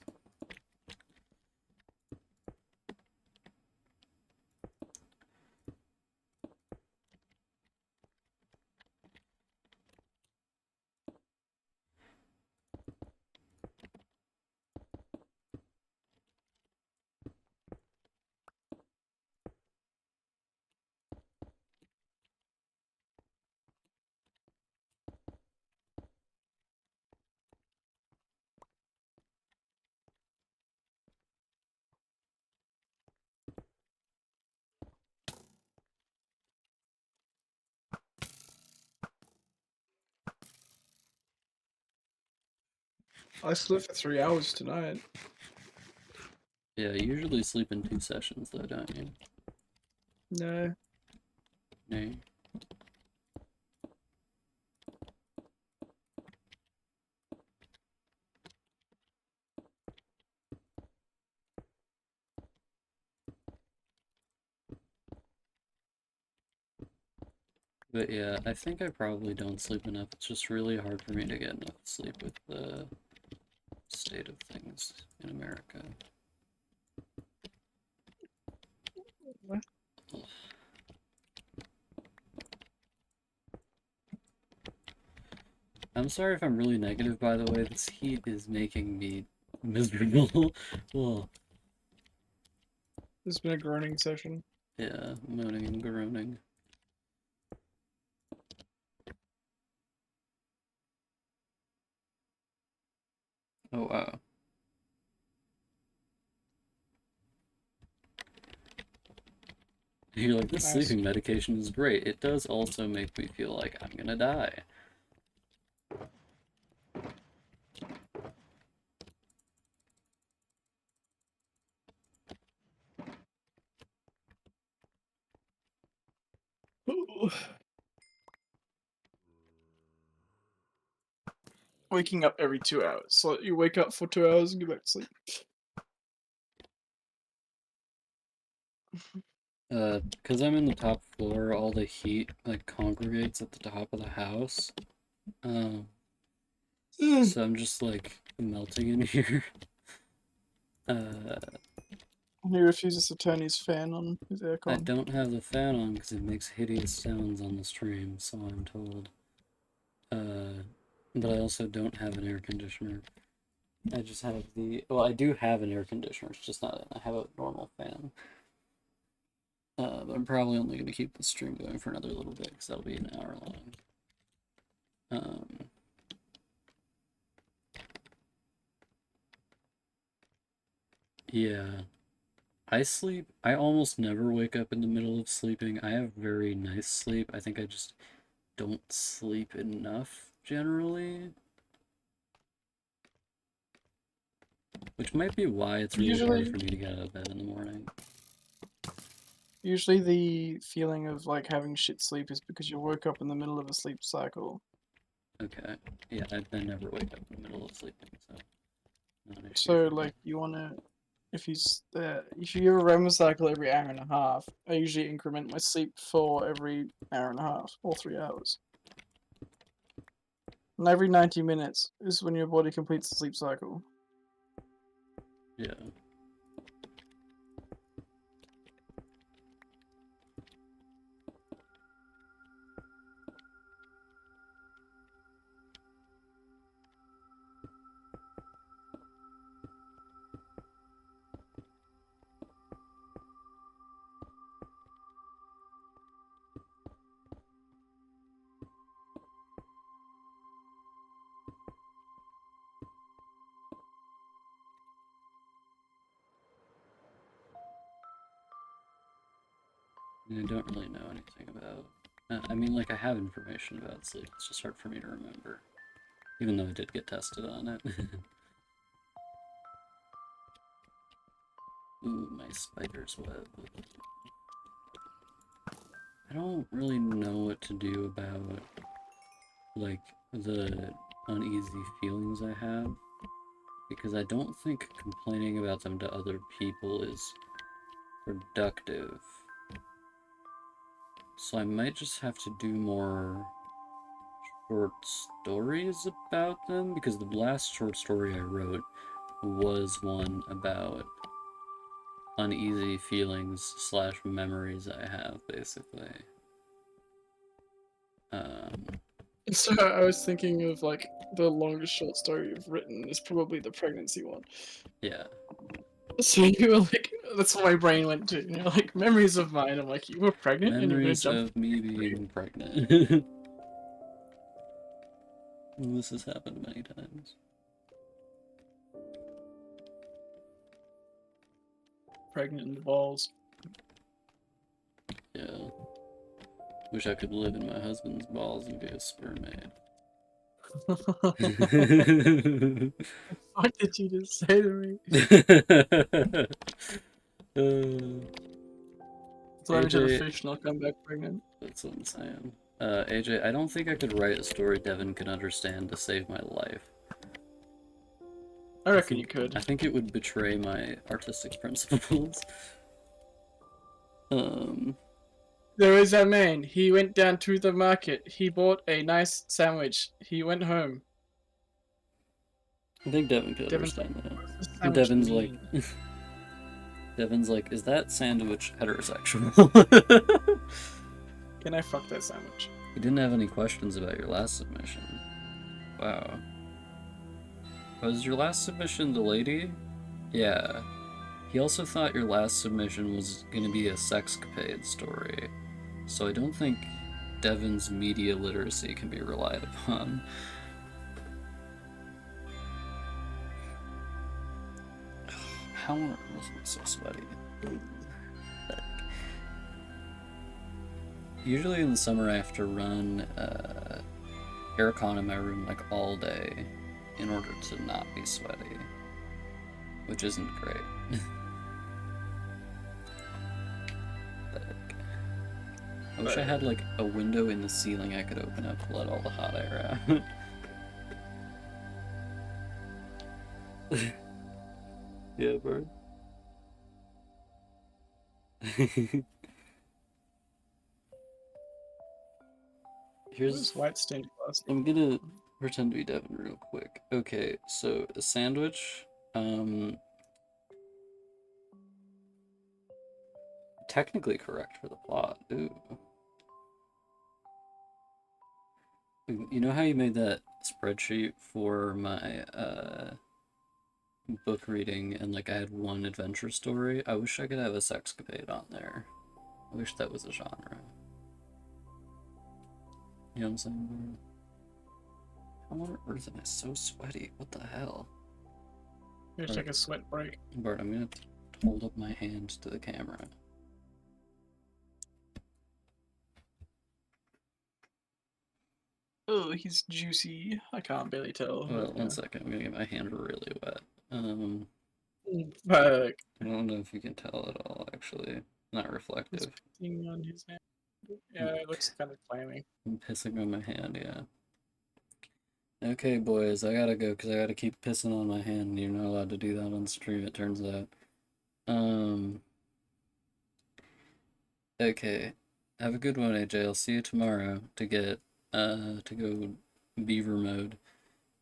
I slept for 3 hours tonight. yeah, you usually sleep in 2 sessions though, don't you? No. No. But yeah, I think I probably don't sleep enough. It's just really hard for me to get enough sleep with the state of things in America. What? I'm sorry if I'm really negative, by the way. This heat is making me miserable. Well, There's been a groaning session. yeah, moaning and groaning. Oh wow. You're like, this Nice. sleeping medication is great. It does also make me feel like I'm gonna die. Waking up every 2 hours. So you wake up for 2 hours and go back to sleep. Because I'm in the top floor, all the heat like congregates at the top of the house. Um, so I'm just like melting in here. Uh, He refuses to turn his fan on, his I aircon. don't have the fan on because it makes hideous sounds on the stream, so I'm told. But I also don't have an air conditioner. I just have well, I do have an air conditioner. It's just not. I have a normal fan. But I'm probably only going to keep the stream going for another little bit because that'll be an hour long. Um, yeah. I almost never wake up in the middle of sleeping. I have very nice sleep. I think I just don't sleep enough generally. Which might be why it's really hard for Usually, me to get out of bed in the morning. usually the feeling of like having shit sleep is because you woke up in the middle of a sleep cycle. Okay. Yeah, I never wake up in the middle of sleeping, so not an issue So for me. like you wanna, if you have a REM cycle every hour and a half, I usually increment my sleep for every hour and a half or 3 hours. And every 90 minutes is when your body completes the sleep cycle. Yeah. I don't really know anything about. I mean, like, I have information about sleep. It's just hard for me to remember, even though I did get tested on it. Ooh, my spider's web. I don't really know what to do about, like, the uneasy feelings I have, because I don't think complaining about them to other people is productive. So I might just have to do more short stories about them, because the last short story I wrote was one about uneasy feelings slash memories I have, basically. Um, So I was thinking of like the longest short story you've written is probably the pregnancy one. yeah. So you were like, that's what my brain went to. You know, like memories of mine. I'm like, you were pregnant and you're gonna Memories jump. of me being pregnant. This has happened many times. Pregnant in the balls. Yeah. Wish I could live in my husband's balls and be a sperm maid. What did you just say to me? So let me try to AJ, fish and I'll come back pregnant. that's what I'm saying. AJ, I don't think I could write a story Devin could understand to save my life. I I reckon you think could. I think it would betray my artistic principles. Um, There is a man. He went down to the market. He bought a nice sandwich. He went home. I think Devin could Devin's like, understand that. what does this And sandwich Devin's like, mean? Devin's like, is that sandwich heterosexual? Can I fuck that sandwich? You didn't have any questions about your last submission. Wow. Was your last submission the lady? Yeah. He also thought your last submission was gonna be a sexcapade story. So I don't think Devin's media literacy can be relied upon. How on earth was I so sweaty? Usually in the summer I have to run aircon in my room like all day in order to not be sweaty, which isn't great. But I wish I had like a window in the ceiling I could open up to let all the hot air out. Yeah, bro. What Here's is white stained glass? I'm gonna pretend to be Devin real quick. Okay, so a sandwich, um, technically correct for the plot. Ooh. You know how you made that spreadsheet for my book reading and like I had one adventure story? I wish I could have a sexcapade on there. I wish that was a genre. You know what I'm saying? How on earth am I so sweaty? What the hell? Here's take a sweat break. Bart, I'm gonna hold up my hand to the camera. Oh, he's juicy. I can't barely tell. Well, But, one second, I'm gonna get my hand really wet. Fuck. I don't know if you can tell at all, actually. Not He's reflective. pissing on his hand. Yeah, I'm, it looks kind of clammy. I'm pissing on my hand, yeah. Okay, boys, I gotta go because I gotta keep pissing on my hand. You're not allowed to do that on stream, it turns out. Um, okay. Have a good one, AJ. I'll see you tomorrow to go beaver mode.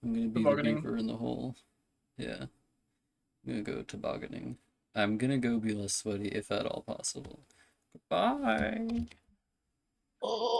I'm gonna be the Tobogganing. beaver in the hole. Yeah, I'm gonna go tobogganing. I'm gonna go be less sweaty if at all possible. Bye. Oh.